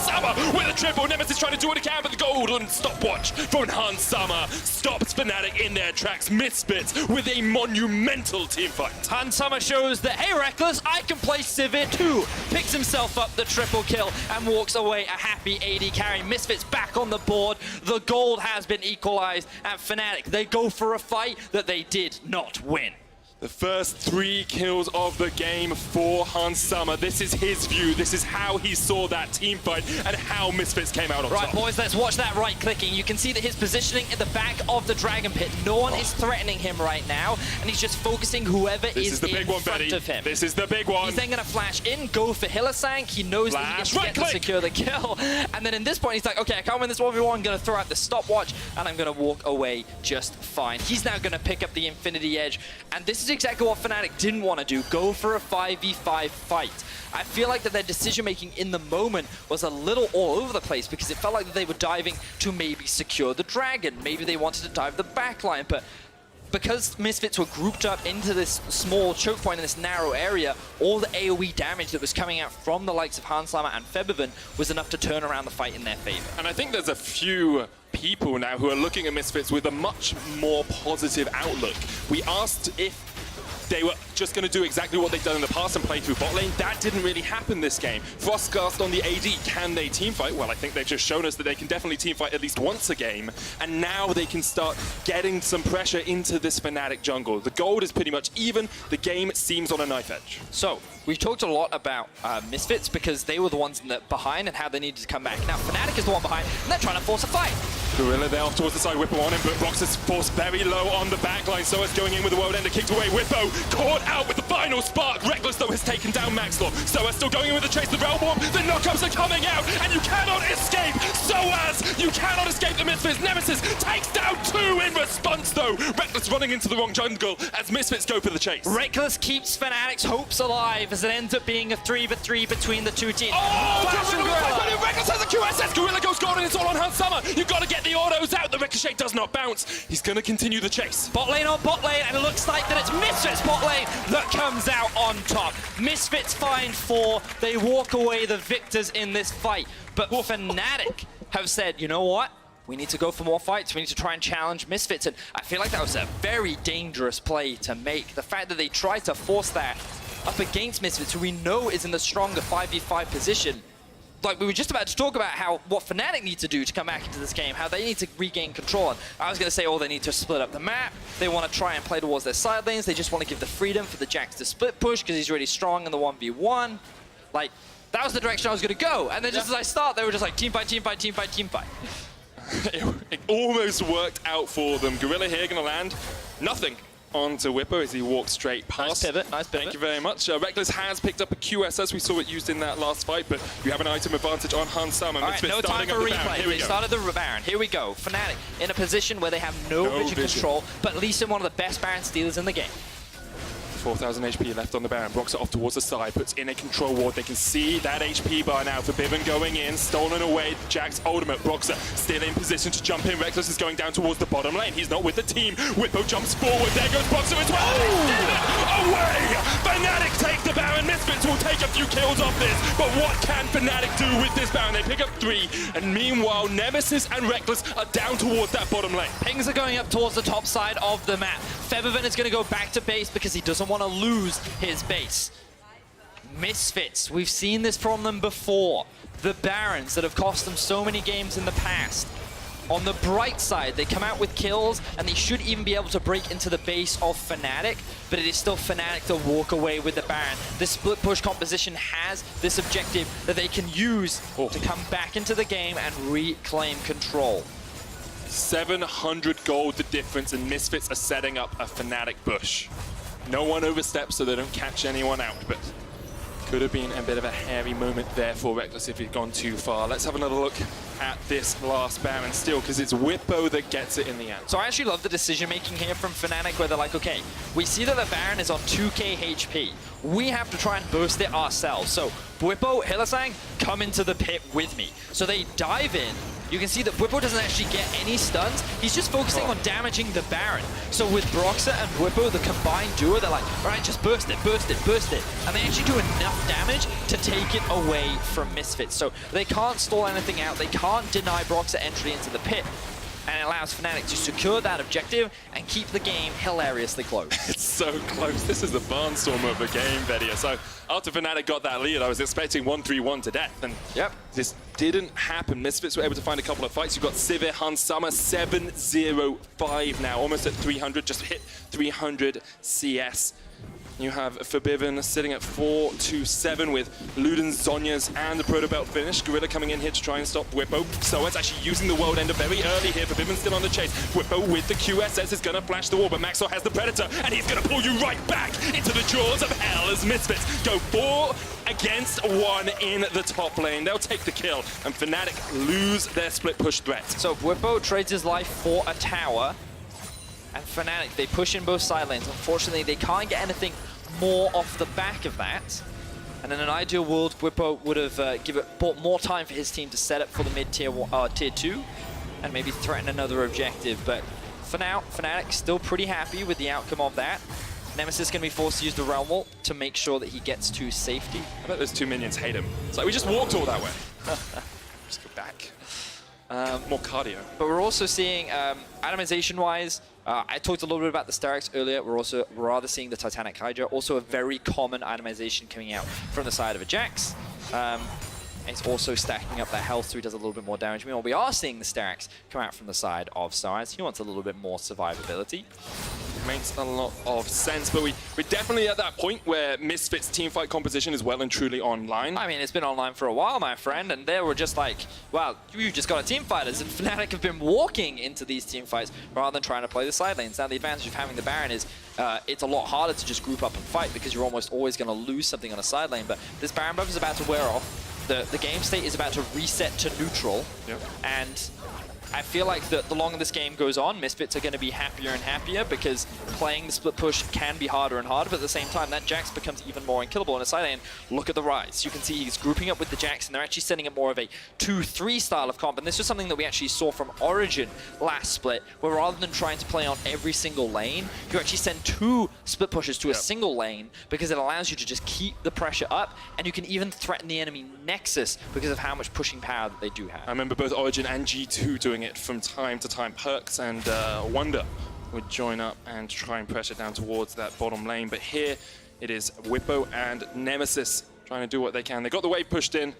[SPEAKER 1] with a triple. Nemesis trying to do what he can, but the golden stopwatch from Hansama stops Fnatic in their tracks. Misfits with a monumental teamfight.
[SPEAKER 2] Hansama shows that, hey Reckless, I can play Sivir too. Picks himself up the triple kill and walks away a happy AD carry. Misfits back on the board. The gold has been equalized, and Fnatic, they go for a fight that they did not win.
[SPEAKER 1] The first 3 kills of the game for Hansama. This is his view. This is how he saw that team fight and how Misfits came out on top.
[SPEAKER 2] Right, boys, let's watch that right-clicking. You can see that his positioning in the back of the Dragon Pit. No one is threatening him right now, and he's just focusing whoever is in front of him.
[SPEAKER 1] This is the big one.
[SPEAKER 2] He's then going to flash in, go for Hillesank. He knows that he gets to get to secure the kill. And then in this point, he's like, okay, I can't win this 1v1. I'm going to throw out the stopwatch, and I'm going to walk away just fine. He's now going to pick up the Infinity Edge, and this is exactly what Fnatic didn't want to do, go for a 5v5 fight. I feel like that their decision-making in the moment was a little all over the place because it felt like that they were diving to maybe secure the dragon. Maybe they wanted to dive the backline, but because Misfits were grouped up into this small choke point in this narrow area, all the AoE damage that was coming out from the likes of Hansama and Febiven was enough to turn around the fight in their favor.
[SPEAKER 1] And I think there's a few people now who are looking at Misfits with a much more positive outlook. We asked if they were just going to do exactly what they've done in the past and play through bot lane. That didn't really happen this game. Frostcast on the AD, can they teamfight? Well, I think they've just shown us that they can definitely teamfight at least once a game, and now they can start getting some pressure into this Fnatic jungle. The gold is pretty much even. The game seems on a knife edge.
[SPEAKER 2] So, we've talked a lot about Misfits because they were the ones in the behind and how they needed to come back. Now, Fnatic is the one behind, and they're trying to force a fight.
[SPEAKER 1] Gorilla there off towards the side, Whippo on him, but Brox is forced very low on the backline. So it's going in with the world ender, kicked away. Whippo caught out with the final spark. Reckless, though, has taken down Maxlaw. Soaz still going in with the chase, the Realm Warp. The knockups are coming out, and you cannot escape Soaz. You cannot escape the Misfits. Nemesis takes down 2 in response, though. Reckless running into the wrong jungle as Misfits go for the chase.
[SPEAKER 2] Reckless keeps Fnatic's hopes alive as it ends up being a 3v3 between the two teams.
[SPEAKER 1] Oh, Reckless has a QSS. Gorilla goes golden. It's all on Hansama. You've got to get the autos out. The Ricochet does not bounce. He's going to continue the chase.
[SPEAKER 2] Bot lane on bot lane, and it looks like that it's Misfits bot lane that comes out on top. Misfits find 4. They walk away the victors in this fight. But Fnatic have said, you know what? We need to go for more fights. We need to try and challenge Misfits. And I feel like that was a very dangerous play to make. The fact that they tried to force that up against Misfits, who we know is in the stronger 5v5 position. Like, we were just about to talk about what Fnatic need to do to come back into this game, how they need to regain control. And I was going to say, oh, they need to split up the map. They want to try and play towards their side lanes. They just want to give the freedom for the Jax to split push because he's really strong in the 1v1. Like, that was the direction I was going to go. And then just as I start, they were just like, team fight, team fight, team fight, team fight.
[SPEAKER 1] It almost worked out for them. Gorilla here going to land nothing onto Whippo as he walks straight past.
[SPEAKER 2] Nice pivot, nice pivot.
[SPEAKER 1] Thank you very much. Reckless has picked up a QSS. We saw it used in that last fight, but you have an item advantage on Hansama.
[SPEAKER 2] All right, no time for replay. They started the Baron. Here we go. Fnatic in a position where they have no vision control, but at least in one of the best Baron stealers in the game.
[SPEAKER 1] 4,000 HP left on the Baron. Broxer off towards the side, puts in a control ward. They can see that HP bar now. Forbidden going in, stolen away. Jack's ultimate. Broxer still in position to jump in. Reckless is going down towards the bottom lane. He's not with the team. Whippo jumps forward. There goes Broxer as well. Oh! Away! Fnatic take the Baron. Misfits will take a few kills off this. But what can Fnatic do with this Baron? They pick up 3. And meanwhile, Nemesis and Reckless are down towards that bottom lane.
[SPEAKER 2] Pings are going up towards the top side of the map. Febiven is going to go back to base because he doesn't want to lose his base. Misfits, we've seen this from them before. The Barons that have cost them so many games in the past. On the bright side, they come out with kills, and they should even be able to break into the base of Fnatic, but it is still Fnatic to walk away with the Baron. This split push composition has this objective that they can use to come back into the game and reclaim control.
[SPEAKER 1] 700 gold the difference, and Misfits are setting up a Fnatic bush. No one oversteps so they don't catch anyone out, but could have been a bit of a hairy moment there for Reckless if he'd gone too far. Let's have another look at this last Baron still, because it's Whippo that gets it in the end.
[SPEAKER 2] So I actually love the decision making here from Fnatic, where they're like, okay, we see that the Baron is on 2k HP. We have to try and burst it ourselves. So Whippo, Hillisang, come into the pit with me. So they dive in. You can see that Whippo doesn't actually get any stuns. He's just focusing on damaging the Baron. So with Broxah and Whippo, the combined duo, they're like, all right, just burst it, burst it, burst it. And they actually do enough damage to take it away from Misfits. So they can't stall anything out. They can't deny Broxah entry into the pit. And it allows Fnatic to secure that objective and keep the game hilariously close.
[SPEAKER 1] It's so close. This is the barnstormer of a game, Vedia. So after Fnatic got that lead, I was expecting 1-3-1 to death. And this didn't happen. Misfits were able to find a couple of fights. You've got Sivir, Hans Summer, 7-0-5 now. Almost at 300, just hit 300 CS. You have Forbidden sitting at 4-2-7 with Luden, Zhonya's, and the Proto Belt finish. Gorilla coming in here to try and stop Whippo. So it's actually using the World Ender very early here. Forbidden still on the chase. Whippo with the QSS is going to flash the wall, but Maxwell has the Predator, and he's going to pull you right back into the jaws of hell as Misfits go 4 against 1 in the top lane. They'll take the kill, and Fnatic lose their split push threat.
[SPEAKER 2] So Whippo trades his life for a tower. And Fnatic, they push in both side lanes. Unfortunately, they can't get anything more off the back of that. And in an ideal world, Whippo would have bought more time for his team to set up for the mid-tier tier 2 and maybe threaten another objective. But for now, Fnatic still pretty happy with the outcome of that. Nemesis is going to be forced to use the Realm Wall to make sure that he gets to safety.
[SPEAKER 1] I bet those two minions hate him. It's like, we just walked all that way. Just go back. More cardio.
[SPEAKER 2] But we're also seeing, itemization-wise, I talked a little bit about the Sterak's earlier. We're rather seeing the Titanic Hydra, also a very common itemization coming out from the side of a Jax. It's also stacking up that health, so he does a little bit more damage. Meanwhile, we are seeing the Sterak's come out from the side of Stars. He wants a little bit more survivability.
[SPEAKER 1] Makes a lot of sense, but we're definitely at that point where Misfits teamfight composition is well and truly online.
[SPEAKER 2] I mean, it's been online for a while, my friend, and they were just like, well, you just got a team fighters, and Fnatic have been walking into these team fights rather than trying to play the side lanes. Now, the advantage of having the Baron is it's a lot harder to just group up and fight because you're almost always going to lose something on a side lane, but this Baron buff is about to wear off. The game state is about to reset to neutral, and I feel like the longer this game goes on, Misfits are going to be happier and happier because playing the split push can be harder and harder, but at the same time, that Jax becomes even more unkillable in a side lane. Look at the Rise. You can see he's grouping up with the Jax, and they're actually setting up more of a 2-3 style of comp, and this was something that we actually saw from Origin last split, where rather than trying to play on every single lane, you actually send 2 split pushes to a single lane because it allows you to just keep the pressure up, and you can even threaten the enemy Nexus because of how much pushing power that they do have.
[SPEAKER 1] I remember both Origin and G2 doing it from time to time. Perks and Wonder would join up and try and pressure down towards that bottom lane, but here it is Whippo and Nemesis trying to do what they can. They got the wave pushed in,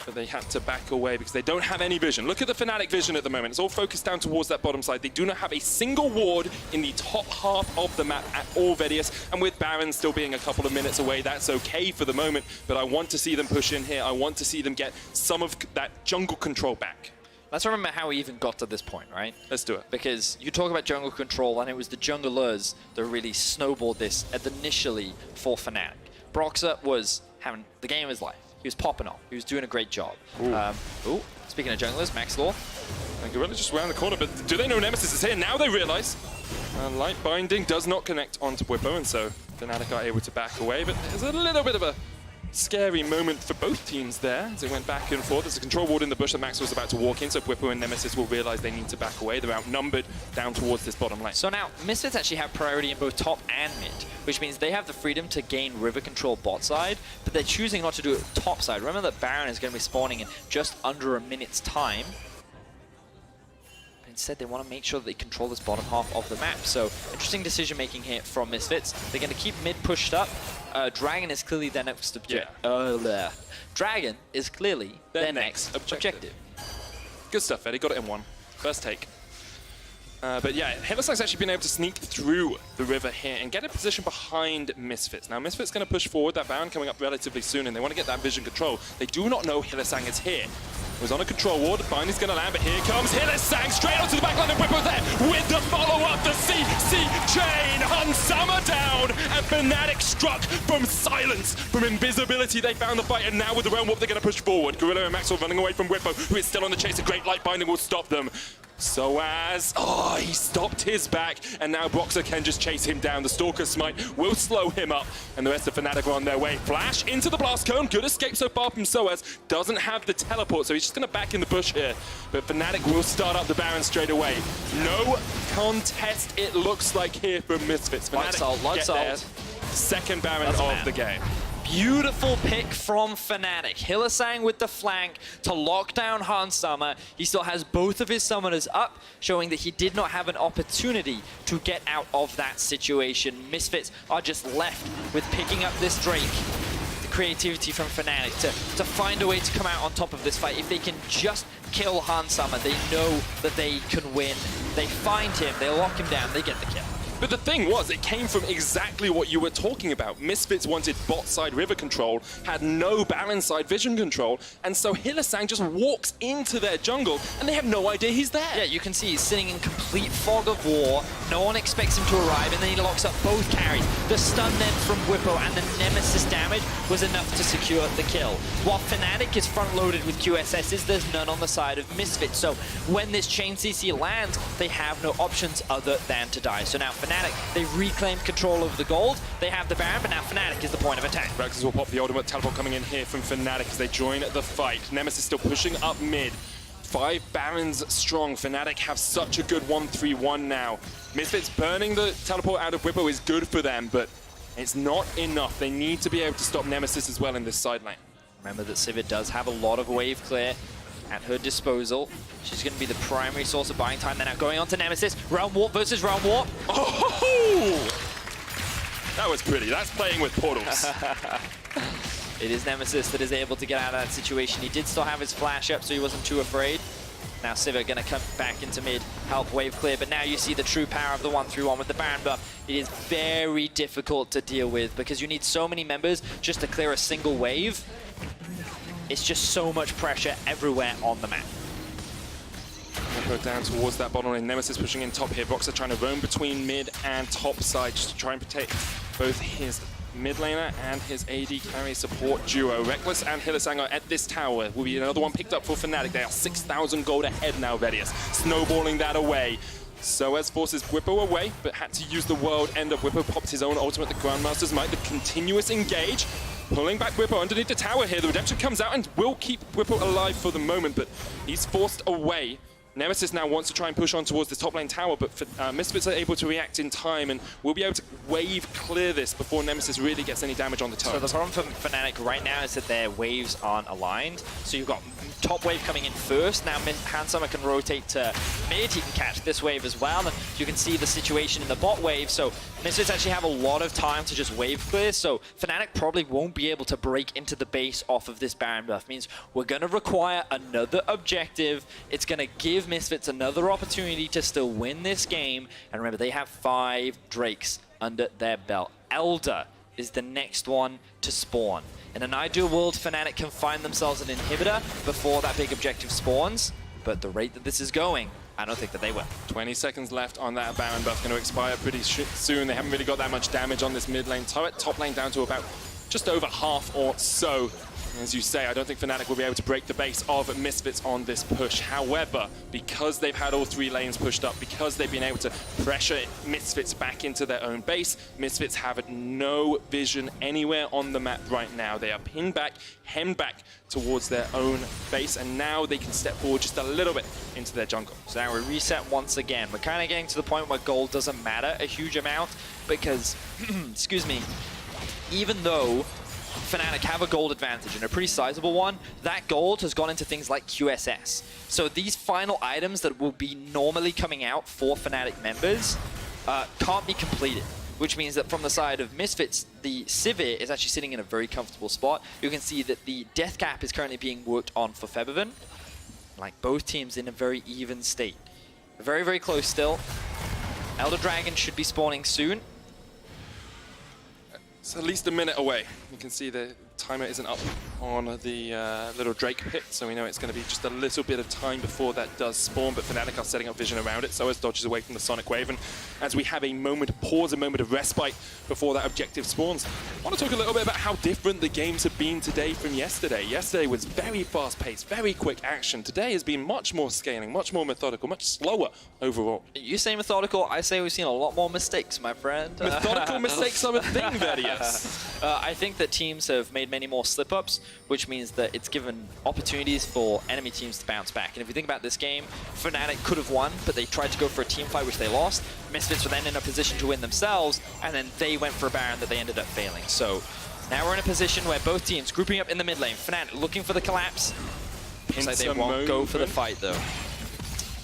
[SPEAKER 1] but they had to back away because they don't have any vision. Look at the Fnatic vision at the moment. It's all focused down towards that bottom side. They do not have a single ward in the top half of the map at all, Vedius. And with Baron still being a couple of minutes away, that's okay for the moment. But I want to see them push in here. I want to see them get some of that jungle control back.
[SPEAKER 2] Let's remember how we even got to this point, right?
[SPEAKER 1] Let's do it.
[SPEAKER 2] Because you talk about jungle control, and it was the junglers that really snowballed this initially for Fnatic. Broxah was having the game of his life. He was popping off. He was doing a great job. Speaking of junglers, Max Law.
[SPEAKER 1] And Gorilla just round the corner, but do they know Nemesis is here? Now they realize. Light Binding does not connect onto Whippo, and so Fnatic are able to back away, but there's a little bit of a scary moment for both teams there as it went back and forth. There's a control ward in the bush that Max was about to walk in, so Whippo and Nemesis will realize they need to back away. They're outnumbered down towards this bottom lane.
[SPEAKER 2] So now, Misfits actually have priority in both top and mid, which means they have the freedom to gain river control bot side, but they're choosing not to do it top side. Remember that Baron is going to be spawning in just under a minute's time. instead they want to make sure that they control this bottom half of the map. So interesting decision making here from Misfits. They're going to keep mid pushed up. Dragon is clearly their next objective. Dragon is clearly their next objective.
[SPEAKER 1] Good stuff, Eddie. Got it in one. First take. But yeah, LEC's actually been able to sneak through the river here and get a position behind Misfits. Now, Misfits going to push forward, that Baron coming up relatively soon, and they want to get that vision control. They do not know LEC is here. It was on a control ward, finally's going to land, but here comes LEC straight onto the backline of Whippo there with the follow-up, the CC chain, Hansama down, and Fnatic struck from silence, from invisibility. They found the fight, and now with the realm warp, they're going to push forward. Gorilla and Maxwell running away from Whippo, who is still on the chase. A great light binding will stop them. So as, he stopped his back, and now Broxer can just chase him down. The Stalker Smite will slow him up, and the rest of Fnatic are on their way. Flash into the blast cone, good escape so far from Soaz. Doesn't have the teleport, so he's just gonna back in the bush here. But Fnatic will start up the Baron straight away. No contest, it looks like here from Misfits. Fnatic
[SPEAKER 2] lights out.
[SPEAKER 1] Second Baron of the game.
[SPEAKER 2] Beautiful pick from Fnatic. Hylissang with the flank to lock down Hansama. He still has both of his summoners up, showing that he did not have an opportunity to get out of that situation. Misfits are just left with picking up this Drake. The creativity from Fnatic to find a way to come out on top of this fight. If they can just kill Hansama, they know that they can win. They find him, they lock him down, they get the kill.
[SPEAKER 1] But the thing was, it came from exactly what you were talking about. Misfits wanted bot side river control, had no Baron side vision control, and so Hylissang just walks into their jungle, and they have no idea he's there.
[SPEAKER 2] Yeah, you can see he's sitting in complete fog of war. No one expects him to arrive, and then he locks up both carries. The stun then from Whippo and the Nemesis damage was enough to secure the kill. While Fnatic is front-loaded with QSSs, there's none on the side of Misfits. So when this chain CC lands, they have no options other than to die. So now Fnatic, they reclaimed control of the gold. They have the Baron, but now Fnatic is the point of attack.
[SPEAKER 1] Rexes will pop the ultimate teleport coming in here from Fnatic as they join the fight. Nemesis still pushing up mid. 5 Barons strong. Fnatic have such a good 1-3-1 now. Misfits burning the teleport out of Whippo is good for them, but it's not enough. They need to be able to stop Nemesis as well in this side lane.
[SPEAKER 2] Remember that Sivir does have a lot of wave clear at her disposal. She's going to be the primary source of buying time. They're now going on to Nemesis. Realm Warp versus Realm Warp.
[SPEAKER 1] Oh! That was pretty. That's playing with portals.
[SPEAKER 2] It is Nemesis that is able to get out of that situation. He did still have his flash up, so he wasn't too afraid. Now Sivir going to come back into mid, help wave clear, but now you see the true power of the 1-3-1 with the Baron buff. It is very difficult to deal with because you need so many members just to clear a single wave. It's just so much pressure everywhere on the map.
[SPEAKER 1] Go down towards that bottom lane. Nemesis pushing in top here. Broxer trying to roam between mid and top side just to try and protect both his mid laner and his AD carry support duo. Reckless and Hylissang are at this tower. Will be another one picked up for Fnatic. They are 6,000 gold ahead now, Vedius. Snowballing that away. Soaz forces Whippo away, but had to use the world end of Whippo. Popped his own ultimate, the Grandmaster's Might. The continuous engage. Pulling back Whippo underneath the tower here. The Redemption comes out and will keep Whippo alive for the moment, but he's forced away. Nemesis now wants to try and push on towards the top lane tower, but Misfits are able to react in time and will be able to wave clear this before Nemesis really gets any damage on the turret.
[SPEAKER 2] So the problem for Fnatic right now is that their waves aren't aligned. So you've got top wave coming in first. Now Hansama can rotate to mid. He can catch this wave as well. And you can see the situation in the bot wave. So Misfits actually have a lot of time to just wave clear. So Fnatic probably won't be able to break into the base off of this Baron buff. Means we're going to require another objective. It's going to give Misfits another opportunity to still win this game. And remember, they have 5 Drakes under their belt. Elder is the next one to spawn. In an ideal world, Fnatic can find themselves an inhibitor before that big objective spawns, but the rate that this is going, I don't think that they will.
[SPEAKER 1] 20 seconds left on that Baron buff, going to expire pretty soon. They haven't really got that much damage on this mid lane turret. Top lane down to about just over half or so. As you say, I don't think Fnatic will be able to break the base of Misfits on this push. However, because they've had all 3 lanes pushed up, because they've been able to pressure Misfits back into their own base, Misfits have no vision anywhere on the map right now. They are pinned back, hemmed back towards their own base, and now they can step forward just a little bit into their jungle.
[SPEAKER 2] So now we reset once again. We're kind of getting to the point where gold doesn't matter a huge amount because, excuse me, even though Fnatic have a gold advantage, and a pretty sizable one. That gold has gone into things like QSS. So these final items that will be normally coming out for Fnatic members can't be completed, which means that from the side of Misfits, the Sivir is actually sitting in a very comfortable spot. You can see that the death cap is currently being worked on for Febiven. Like, both teams in a very even state. Very, very close still. Elder Dragon should be spawning soon.
[SPEAKER 1] It's at least a minute away. You can see the timer isn't up on the little Drake pit, so we know it's going to be just a little bit of time before that does spawn, but Fnatic are setting up vision around it, so as dodges away from the Sonic Wave, and as we have a moment of pause, a moment of respite before that objective spawns. I want to talk a little bit about how different the games have been today from yesterday. Yesterday was very fast-paced, very quick action. Today has been much more scaling, much more methodical, much slower overall.
[SPEAKER 2] You say methodical, I say we've seen a lot more mistakes, my friend.
[SPEAKER 1] Methodical mistakes are a thing, Vedius.
[SPEAKER 2] I think that teams have made many more slip-ups, which means that it's given opportunities for enemy teams to bounce back. And if you think about this game, Fnatic could have won, but they tried to go for a team fight, which they lost. Misfits were then in a position to win themselves, and then they went for a Baron that they ended up failing. So now we're in a position where both teams grouping up in the mid lane. Fnatic looking for the collapse. Looks like they won't go for the fight, though.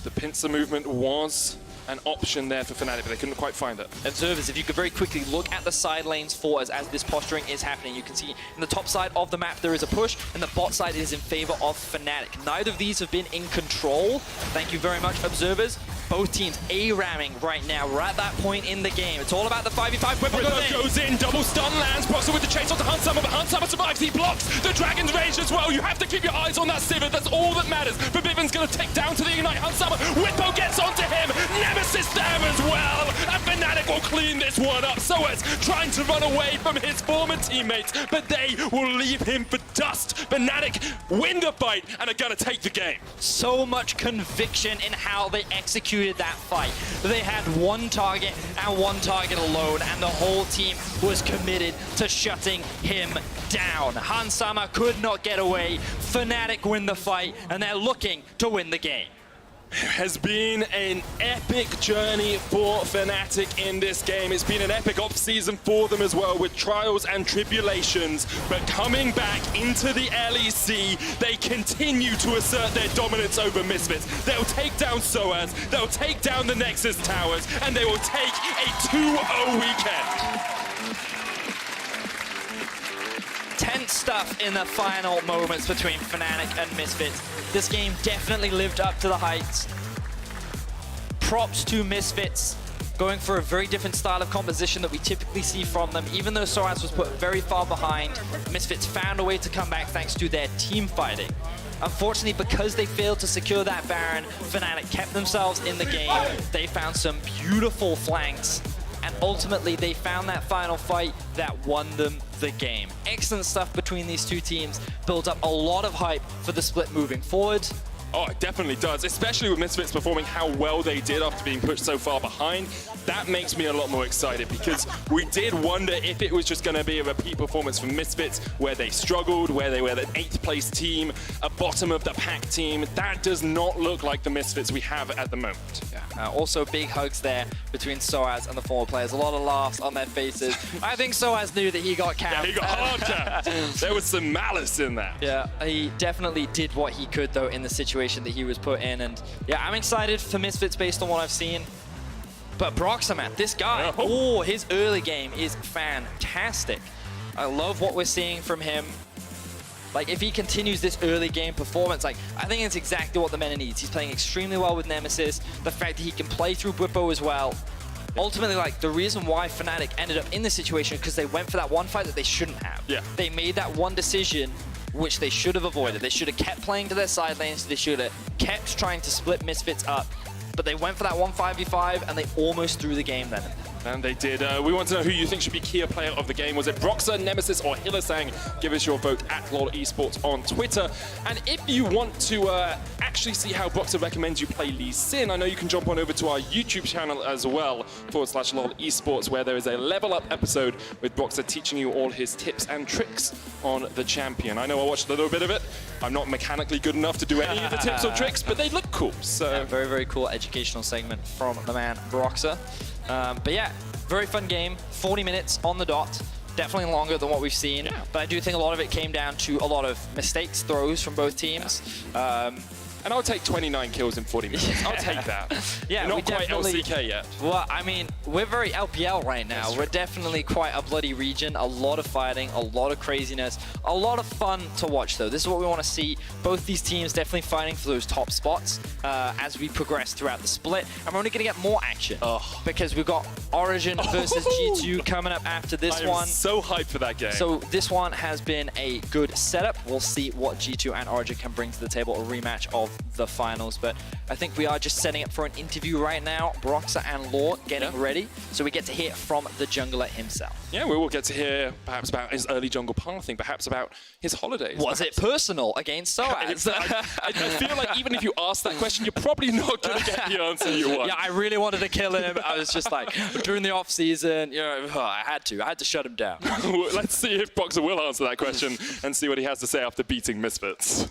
[SPEAKER 1] The pincer movement was an option there for Fnatic, but they couldn't quite find it.
[SPEAKER 2] Observers, if you could very quickly look at the side lanes for us as this posturing is happening, you can see in the top side of the map there is a push, and the bot side is in favor of Fnatic. Neither of these have been in control. Thank you very much, observers. Both teams A-ramming right now. We're at that point in the game. It's all about the 5v5.
[SPEAKER 1] Whippo goes in, double stun lands, Broxer with the chase onto Hunsummer, but Hunsummer survives, he blocks the Dragon's Rage as well. You have to keep your eyes on that Sivir, that's all that matters. Forbidden's gonna take down to the Ignite, Hunsummer, Whippo gets onto him, Nemesis there as well, and Fnatic will clean this one up. Soaz trying to run away from his former teammates, but they will leave him for dust. Fnatic win the fight and are gonna take the game.
[SPEAKER 2] So much conviction in how they executed that fight. They had one target and one target alone, and the whole team was committed to shutting him down. Hansama could not get away. Fnatic win the fight, and they're looking to win the game.
[SPEAKER 1] Has been an epic journey for Fnatic in this game. It's been an epic off-season for them as well, with trials and tribulations, but coming back into the LEC, they continue to assert their dominance over Misfits. They'll take down Soaz, they'll take down the Nexus Towers, and they will take a 2-0 weekend.
[SPEAKER 2] Tense stuff in the final moments between Fnatic and Misfits. This game definitely lived up to the heights. Props to Misfits, going for a very different style of composition that we typically see from them. Even though Soaz was put very far behind, Misfits found a way to come back thanks to their team fighting. Unfortunately, because they failed to secure that Baron, Fnatic kept themselves in the game. They found some beautiful flanks, and ultimately they found that final fight that won them the game. Excellent stuff between these two teams, builds up a lot of hype for the split moving forward.
[SPEAKER 1] Oh, it definitely does, especially with Misfits performing how well they did after being pushed so far behind. That makes me a lot more excited, because we did wonder if it was just going to be a repeat performance from Misfits where they struggled, where they were the 8th place team, a bottom of the pack team. That does not look like the Misfits we have at the moment.
[SPEAKER 2] Yeah. Also big hugs there between Soaz and the former players. A lot of laughs on their faces. I think Soaz knew that he got capped.
[SPEAKER 1] Yeah, he got hard capped. There was some malice in that.
[SPEAKER 2] Yeah, he definitely did what he could though in the situation that he was put in, and yeah, I'm excited for Misfits based on what I've seen. But Broxamat, this guy, oh, his early game is fantastic. I love what we're seeing from him. Like, if he continues this early game performance, like, I think it's exactly what the meta needs. He's playing extremely well with Nemesis. The fact that he can play through Whippo as well. Ultimately, like, the reason why Fnatic ended up in this situation is because they went for that one fight that they shouldn't have.
[SPEAKER 1] Yeah.
[SPEAKER 2] They made that one decision which they should have avoided. They should have kept playing to their side lanes. They should have kept trying to split Misfits up. But they went for that 1-5v5, and they almost threw the game then.
[SPEAKER 1] And they did. We want to know who you think should be key player of the game. Was it Broxer, Nemesis, or Hillisang? Give us your vote at LoL Esports on Twitter. And if you want to actually see how Broxer recommends you play Lee Sin, I know you can jump on over to our YouTube channel as well, /LoL Esports, where there is a level up episode with Broxer teaching you all his tips and tricks on the champion. I know I watched a little bit of it. I'm not mechanically good enough to do any of the tips or tricks, but they look cool. So
[SPEAKER 2] yeah, very, very cool educational segment from the man Broxer. But yeah, very fun game, 40 minutes on the dot. definitely longer than what we've seen.
[SPEAKER 1] Yeah.
[SPEAKER 2] But I do think a lot of it came down to a lot of mistakes, throws from both teams.
[SPEAKER 1] And I'll take 29 kills in 40 minutes. I'll take that.
[SPEAKER 2] Yeah,
[SPEAKER 1] We're
[SPEAKER 2] we
[SPEAKER 1] not quite
[SPEAKER 2] definitely-
[SPEAKER 1] LCK yet.
[SPEAKER 2] Well, I mean, we're very LPL right now.
[SPEAKER 1] That's
[SPEAKER 2] We're
[SPEAKER 1] true.
[SPEAKER 2] definitely quite a bloody region. A lot of fighting, a lot of craziness, a lot of fun to watch, though. This is what we want to see. Both these teams definitely fighting for those top spots as we progress throughout the split. And we're only going to get more action because we've got Origin versus G2 coming up after this
[SPEAKER 1] I am
[SPEAKER 2] one.
[SPEAKER 1] so hyped for that game.
[SPEAKER 2] So this one has been a good setup. We'll see what G2 and Origin can bring to the table, a rematch of the finals. But I think we are just setting up for an interview right now. Broxah and Law getting ready. So we get to hear from the jungler himself.
[SPEAKER 1] Yeah, we will get to hear perhaps about his early jungle pathing, perhaps about his holidays.
[SPEAKER 2] Was it personal against Soaz?
[SPEAKER 1] I feel like even if you ask that question, you're probably not going to get the answer you want.
[SPEAKER 2] Yeah, I really wanted to kill him. I was just like, during the off season, you know, I had to shut him down.
[SPEAKER 1] Let's see if Broxah will answer that question and see what he has to say after beating Misfits.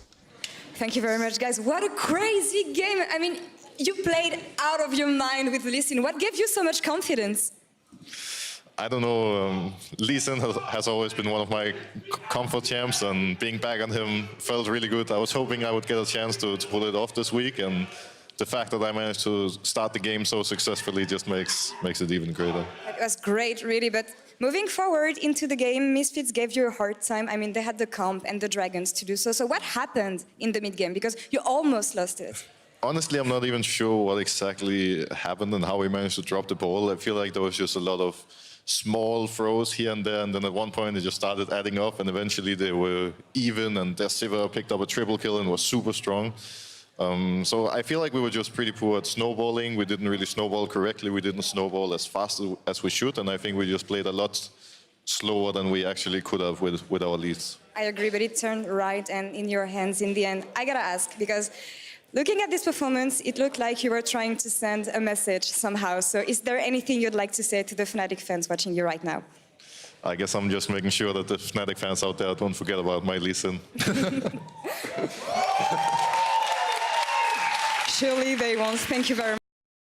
[SPEAKER 3] Thank you very much, guys. What a crazy game. I mean, you played out of your mind with Lee Sin. What gave you so much confidence?
[SPEAKER 4] I don't know. Lee Sin has always been one of my comfort champs, and being back on him felt really good. I was hoping I would get a chance to pull it off this week, and the fact that I managed to start the game so successfully just makes it even greater.
[SPEAKER 3] It was great, really, but moving forward into the game, Misfits gave you a hard time. I mean, they had the comp and the dragons to do so. So what happened in the mid-game? Because you almost lost it.
[SPEAKER 4] Honestly, I'm not even sure what exactly happened and how we managed to drop the ball. I feel like there was just a lot of small throws here and there, and then at one point they just started adding up, and eventually they were even, and their Sivir picked up a triple kill and was super strong. So I feel like we were just pretty poor at snowballing. We didn't really snowball correctly. We didn't snowball as fast as we should, and I think we just played a lot slower than we actually could have with our leads.
[SPEAKER 3] I agree, but it turned right and in your hands in the end. I gotta ask, because looking at this performance, it looked like you were trying to send a message somehow. So is there anything you'd like to say to the Fnatic fans watching you right now?
[SPEAKER 4] I guess I'm just making sure that the Fnatic fans out there don't forget about my Lee Sin.
[SPEAKER 3] Surely they won't. Thank you very much.